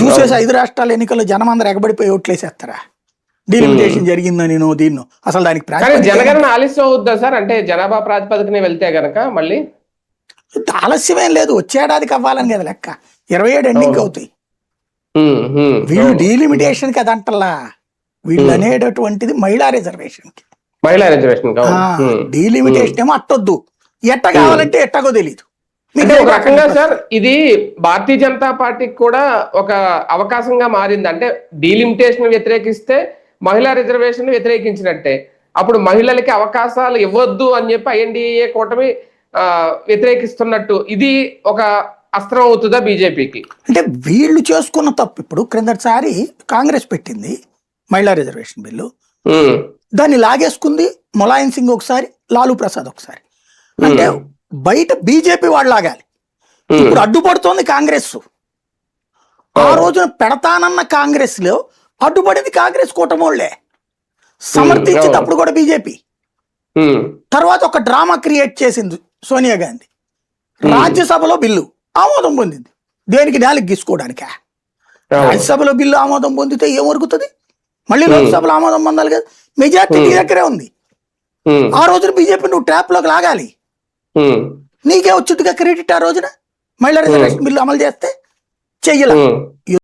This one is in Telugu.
చూసేసి 5 రాష్ట్రాల ఎన్నికల్లో జనం అందరూ ఎగబడిపోయి ఓట్లేసేస్తారా? డీలిమిటేషన్ జరిగిందని దీన్ని అసలు దానికి జనగణన ఆలస్యం అవుద్దా సార్? అంటే జనాభా ప్రాతిపదికనే వెళ్తే గనక మళ్ళీ ఆలస్యమేం లేదు, వచ్చేడాదికి అవ్వాలని కదా లెక్క. 27 ఎండింగ్ అవుతాయి. వీళ్ళు డీలిమిటేషన్ కి అదంటల్లా, వీళ్ళు అనేటటువంటిది మహిళా రిజర్వేషన్ కి. డీలిమిటేషన్ ఏమో అట్టొద్దు, ఎట్ట కావాలంటే ఎట్టగో తెలీదు. అంటే ఒక రకంగా సార్ ఇది భారతీయ జనతా పార్టీకి కూడా ఒక అవకాశంగా మారింది. అంటే డీలిమిటేషన్ వ్యతిరేకిస్తే మహిళా రిజర్వేషన్ వ్యతిరేకించినట్టే. అప్పుడు మహిళలకి అవకాశాలు ఇవ్వద్దు అని చెప్పి ఐఎన్డీఏ కూటమి వ్యతిరేకిస్తున్నట్టు ఇది ఒక అస్త్రం అవుతుందా బీజేపీకి? అంటే వీళ్ళు చేసుకున్న తప్పు. ఇప్పుడు క్రిందటిసారి కాంగ్రెస్ పెట్టింది మహిళా రిజర్వేషన్ బిల్లు, దాన్ని లాగేసుకుంది ములాయం సింగ్ ఒకసారి, లాలూ ప్రసాద్ ఒకసారి. అంటే బయట బీజేపీ వాళ్ళు లాగాలి, ఇప్పుడు అడ్డుపడుతోంది కాంగ్రెస్. ఆ రోజున పెడతానన్న కాంగ్రెస్ లో అడ్డుపడింది కాంగ్రెస్ కూటమోళ్లే, సమర్థించింది అప్పుడు కూడా బీజేపీ. తర్వాత ఒక డ్రామా క్రియేట్ చేసింది సోనియా గాంధీ, రాజ్యసభలో బిల్లు ఆమోదం పొందింది. దేనికి? నేలకు గీసుకోవడానికా? రాజ్యసభలో బిల్లు ఆమోదం పొందితే ఏం వరుగుతుంది? మళ్ళీ లోక్సభలో ఆమోదం పొందాలి కదా, మెజార్టీ నీ దగ్గరే ఉంది. ఆ రోజున బీజేపీ నువ్వు ట్రాప్ లోకి లాగాలి, నీకే వచ్చుద్దిగా క్రెడిట్. ఆ రోజున మహిళా రిజర్వేషన్ బిల్లు అమలు చేస్తే చెయ్యాల.